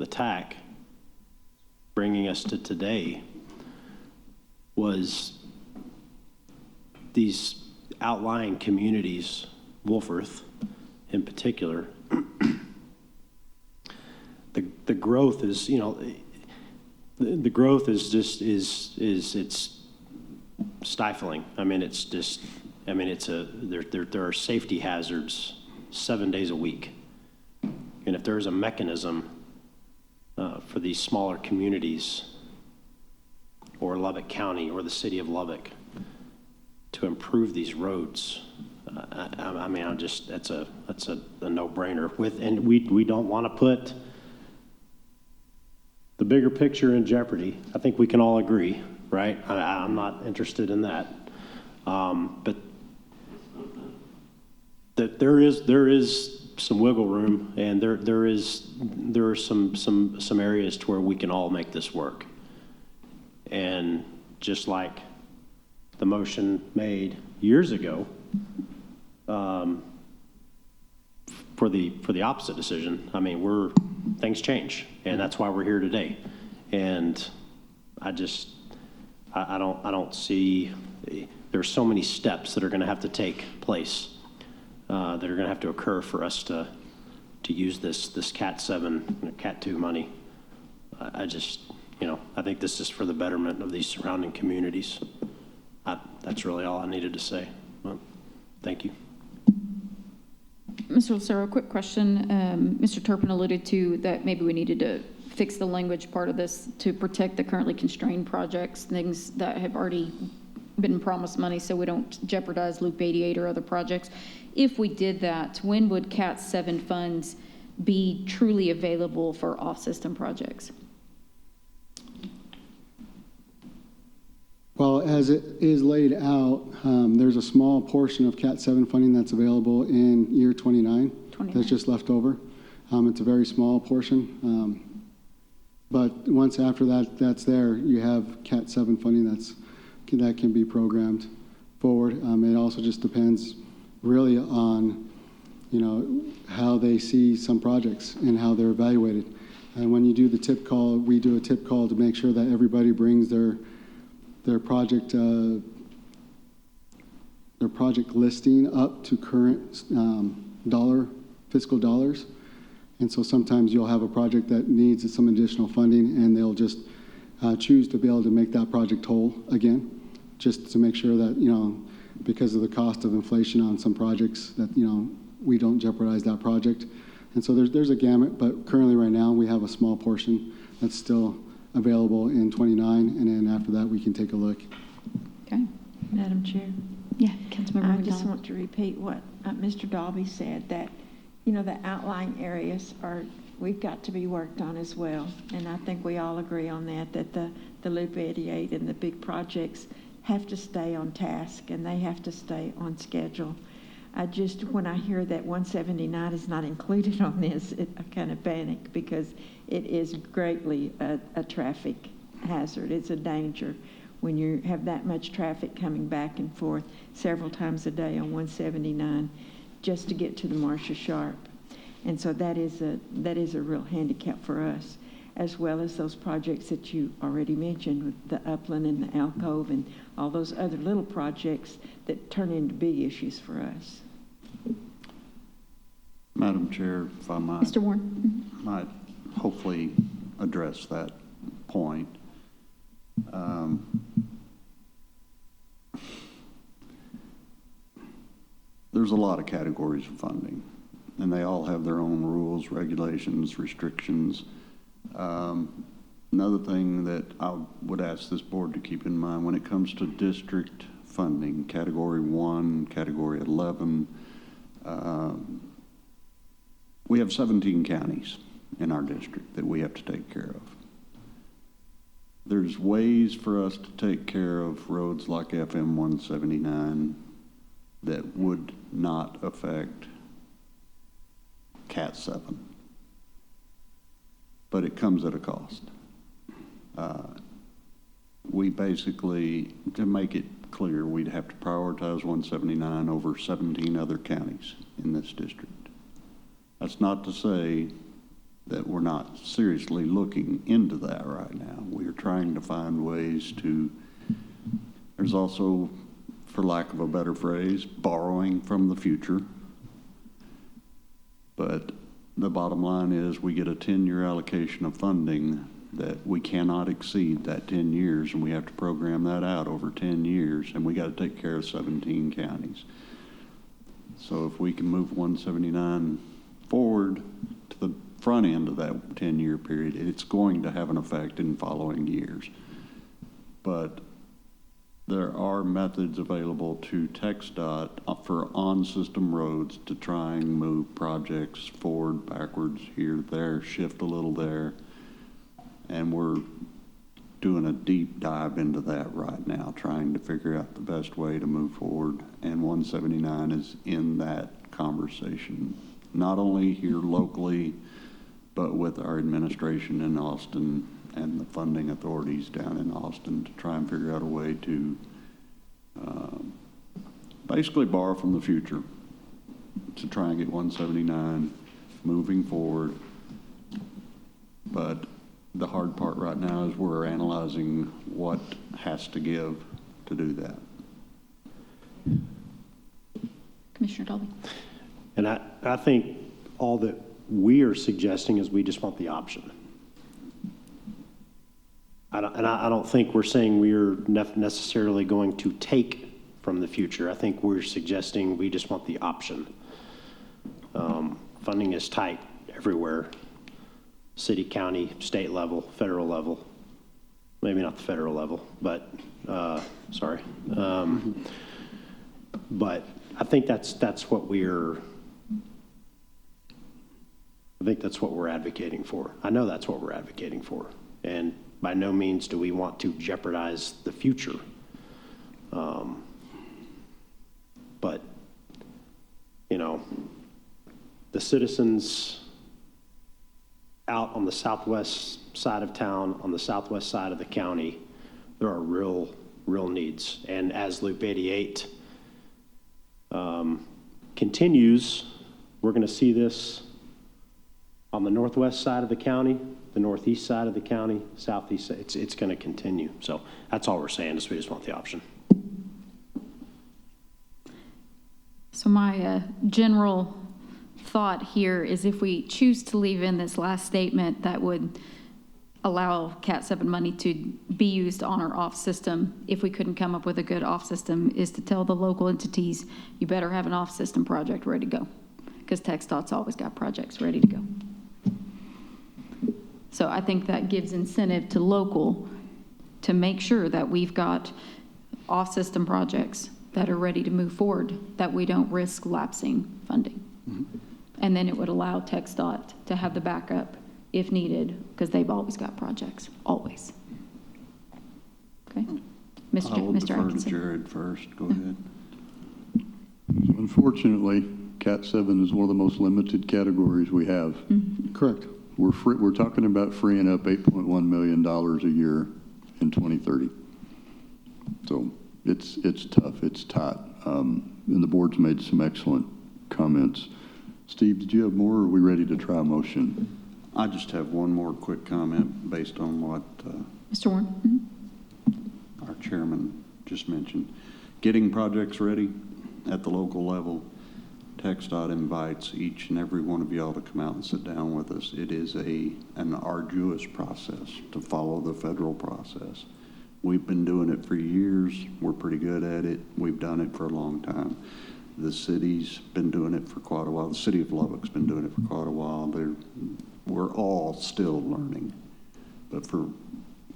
TAC, bringing us to today, was these outlying communities, Wolfforth in particular. The growth is, the growth is just it's stifling. I mean, there are safety hazards 7 days a week. And if there's a mechanism for these smaller communities or Lubbock County or the city of Lubbock to improve these roads, that's a no-brainer. And we don't want to put the bigger picture in jeopardy. I think we can all agree, right? I'm not interested in that. But that there is some wiggle room, and there are some areas to where we can all make this work. And just like the motion made years ago for the opposite decision, I mean, things change, and that's why we're here today. And I don't see, there's so many steps that are going to have to take place that are going to have to occur for us to use this Cat 7 and Cat 2 money. I think this is for the betterment of these surrounding communities. That's really all I needed to say. Well, thank you. Mr. Lucero, quick question. Mr. Turpin alluded to that maybe we needed to fix the language part of this to protect the currently constrained projects, things that have already been promised money so we don't jeopardize Loop 88 or other projects. If we did that, when would Cat 7 funds be truly available for off-system projects? Well, as it is laid out, there's a small portion of Cat 7 funding that's available in year 29. That's just left over. It's a very small portion. But once after that's there, you have Cat 7 funding that can be programmed forward. It also just depends really on, how they see some projects and how they're evaluated. And when you do the TIP call, we do a TIP call to make sure that everybody brings their project listing up to current fiscal dollars. And so sometimes you'll have a project that needs some additional funding, and they'll just choose to be able to make that project whole again, just to make sure that, because of the cost of inflation on some projects, that, we don't jeopardize that project. And so there's a gamut, but currently right now we have a small portion that's still available in 29, and then after that we can take a look. Okay. Madam Chair, Yeah, Councilmember I McDonald. just want to repeat what Mr. Dalby said, that, the outlying areas we've got to be worked on as well. And I think we all agree on that the Loop 88 and the big projects have to stay on task and they have to stay on schedule. I just, when I hear that 179 is not included on this, I kind of panic because it is greatly a traffic hazard. It's a danger when you have that much traffic coming back and forth several times a day on 179 just to get to the Marcia Sharp. And so that is a real handicap for us, as well as those projects that you already mentioned with the Upland and the Alcove and all those other little projects that turn into big issues for us. Madam Chair, if I might. Mr. Warren? Might hopefully address that point. There's a lot of categories of funding, and they all have their own rules, regulations, restrictions. Another thing that I would ask this board to keep in mind when it comes to district funding, Category 1, Category 11, we have 17 counties in our district that we have to take care of. There's ways for us to take care of roads like FM 179 that would not affect Cat 7. But it comes at a cost. We basically, to make it clear, we'd have to prioritize 179 over 17 other counties in this district. That's not to say that we're not seriously looking into that right now. We are trying to find ways to, there's also, for lack of a better phrase, borrowing from the future. But the bottom line is we get a 10-year allocation of funding that we cannot exceed that 10 years, and we have to program that out over 10 years, and we got to take care of 17 counties. So if we can move 179 forward to the front end of that 10-year period, it's going to have an effect in following years. But there are methods available to TxDOT for on-system roads to try and move projects forward, backwards, here, there, shift a little there. And we're doing a deep dive into that right now, trying to figure out the best way to move forward. And 179 is in that conversation, not only here locally, but with our administration in Austin and the funding authorities down in Austin to try and figure out a way to basically borrow from the future to try and get 179 moving forward. But the hard part right now is we're analyzing what has to give to do that. Commissioner Dolby? And I think all that we are suggesting is we just want the option. I don't think we're saying we're necessarily going to take from the future. I think we're suggesting we just want the option. Funding is tight everywhere. City, county, state level, federal level. Maybe not the federal level, but, sorry. But I think that's what we're advocating for. I know that's what we're advocating for. And by no means do we want to jeopardize the future. But, you know, the citizens out on the southwest side of town, on the southwest side of the county, there are real needs. And as Loop 88 continues, we're going to see this on the northwest side of the county, the northeast side of the county, southeast. It's going to continue. So that's all we're saying is we just want the option. So my general thought here is if we choose to leave in this last statement that would allow Cat 7 money to be used on or off system, if we couldn't come up with a good off system, is to tell the local entities, you better have an off system project ready to go, because TxDOT's always got projects ready to go. So I think that gives incentive to local to make sure that we've got off system projects that are ready to move forward, that we don't risk lapsing funding. Mm-hmm. And then it would allow TxDOT to have the backup if needed, because they've always got projects, always. Okay? I will Mr. defer to Atkinson. Jared first. Go ahead. Unfortunately, Cat 7 is one of the most limited categories we have. Correct. We're talking about freeing up $8.1 million a year in 2030. So it's tough, it's tight. And the board's made some excellent comments. Steve, did you have more, or are we ready to try a motion? I just have one more quick comment based on what Mr. Warren? our chairman just mentioned. Getting projects ready at the local level, TxDOT invites each and every one of y'all to come out and sit down with us. It is an arduous process to follow the federal process. We've been doing it for years. We're pretty good at it. We've done it for a long time. The city's been doing it for quite a while. The city of Lubbock's been doing it for quite a while. We're all still learning. But for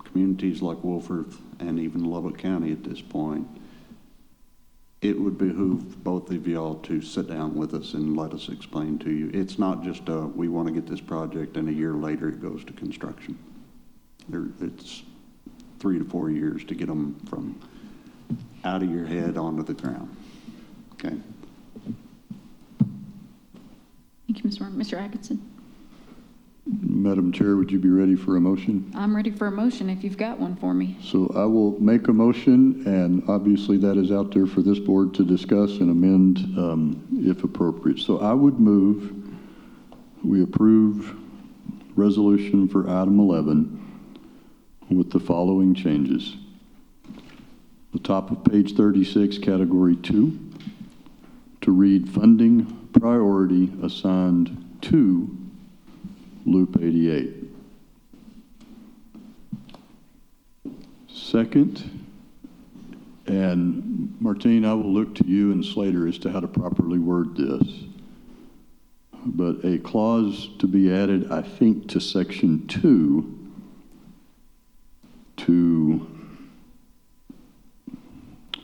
communities like Wolford and even Lubbock County at this point, it would behoove both of y'all to sit down with us and let us explain to you. It's not just we want to get this project and a year later it goes to construction. It's 3 to 4 years to get them from out of your head onto the ground. Okay? Thank you, Mr. Warren. Mr. Atkinson? Madam Chair, would you be ready for a motion? I'm ready for a motion if you've got one for me. So I will make a motion, and obviously that is out there for this board to discuss and amend if appropriate. So I would move we approve resolution for item 11 with the following changes. The top of page 36, category 2, to read funding priority assigned to Loop 88. Second, and Martine, I will look to you and Slater as to how to properly word this, but a clause to be added, I think, to section 2 to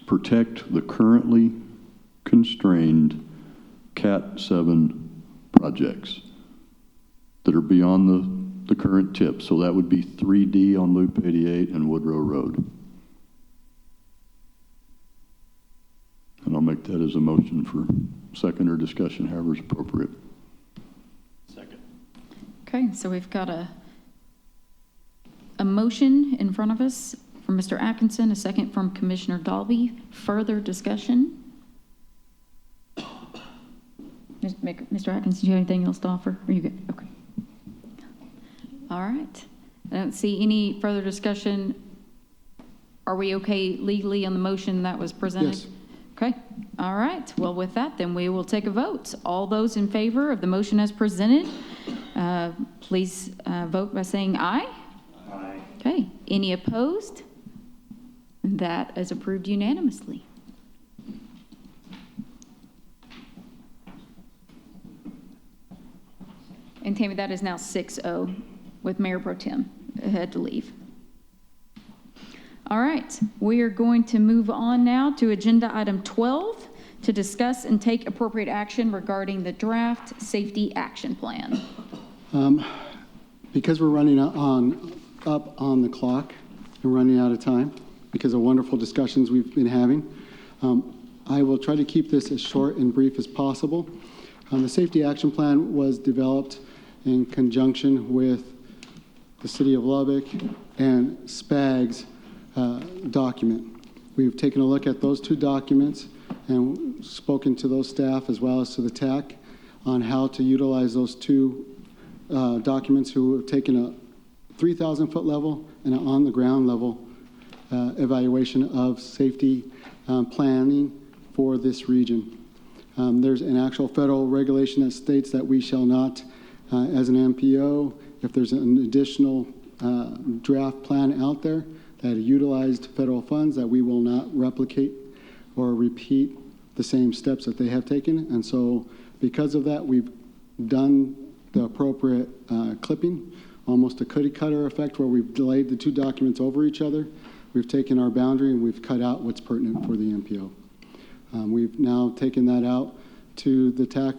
protect the currently constrained Cat 7 projects that are beyond the current tip. So that would be 3D on Loop 88 and Woodrow Road. And I'll make that as a motion for second or discussion, however is appropriate. Second. Okay, so we've got a motion in front of us from Mr. Atkinson, a second from Commissioner Dalby. Further discussion? Mr. Atkinson, do you have anything else to offer? Are you good? Okay. All right. I don't see any further discussion. Are we okay legally on the motion that was presented? Yes. Okay. All right. Well, with that, then we will take a vote. All those in favor of the motion as presented, please vote by saying aye. Aye. Okay. Any opposed? That is approved unanimously. And Tammy, that is now 6-0 with Mayor Pro Tem had to leave. All right, we are going to move on now to agenda item 12 to discuss and take appropriate action regarding the draft safety action plan. Because we're running up on the clock and running out of time because of wonderful discussions we've been having, I will try to keep this as short and brief as possible. The safety action plan was developed in conjunction with the City of Lubbock and SPAG's document. We've taken a look at those two documents and spoken to those staff as well as to the TAC on how to utilize those two documents who have taken a 3,000-foot level and an on-the-ground level evaluation of safety planning for this region. There's an actual federal regulation that states that we shall not, as an MPO, if there's an additional draft plan out there that utilized federal funds, that we will not replicate or repeat the same steps that they have taken. And so because of that, we've done the appropriate clipping, almost a cookie cutter effect where we've delayed the two documents over each other. We've taken our boundary and we've cut out what's pertinent for the MPO. We've now taken that out to the TAC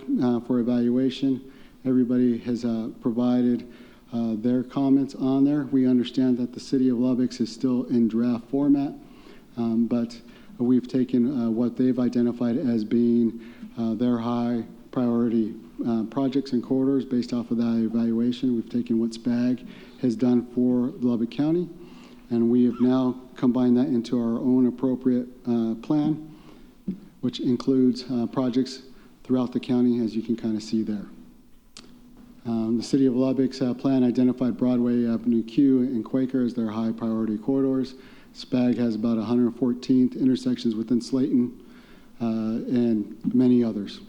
for evaluation. Everybody has provided their comments on there. We understand that the City of Lubbock is still in draft format, but we've taken what they've identified as being their high priority projects and corridors based off of that evaluation. We've taken what SPAG has done for Lubbock County, and we have now combined that into our own appropriate plan, which includes projects throughout the county, as you can kind of see there. The City of Lubbock's plan identified Broadway, Avenue Q, and Quaker as their high priority corridors. SPAG has about 114 intersections within Slayton and many others.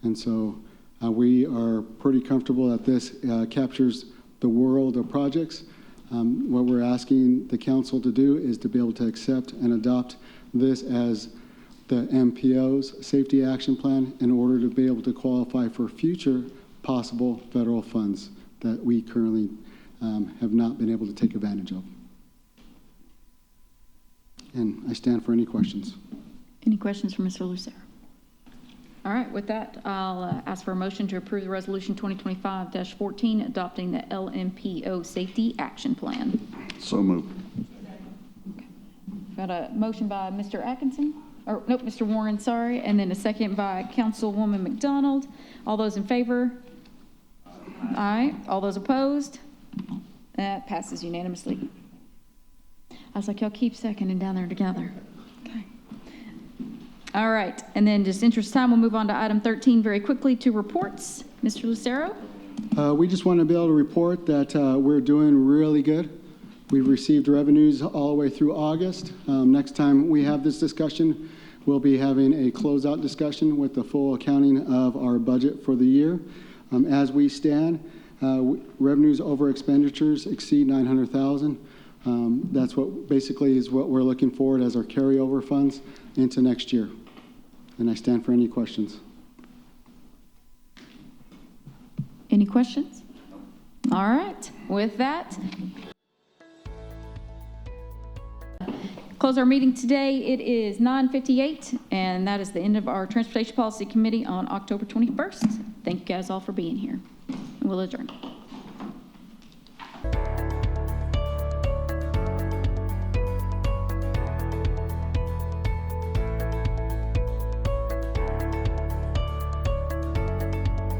And so we are pretty comfortable that this captures the world of projects. What we're asking the council to do is to be able to accept and adopt this as the MPO's safety action plan in order to be able to qualify for future possible federal funds that we currently have not been able to take advantage of. And I stand for any questions. Any questions for Mr. Lucero? All right, with that, I'll ask for a motion to approve the resolution 2025-14, adopting the LMPO Safety Action Plan. So moved. Got a motion by Mr. Atkinson, or nope, Mr. Warren, sorry, and then a second by Councilwoman McDonald. All those in favor? Aye. All those opposed? That passes unanimously. I was like, y'all keep seconding down there together. Okay. All right, and then just interest of time, we'll move on to item 13 very quickly to reports. Mr. Lucero? We just want to be able to report that we're doing really good. We've received revenues all the way through August. Next time we have this discussion, we'll be having a closeout discussion with the full accounting of our budget for the year. As we stand, revenues over expenditures exceed $900,000. That's what basically is what we're looking forward as our carryover funds into next year. And I stand for any questions. Any questions? All right, with that, close our meeting today. It is 9:58, and that is the end of our Transportation Policy Committee on October 21st. Thank you guys all for being here. We'll adjourn.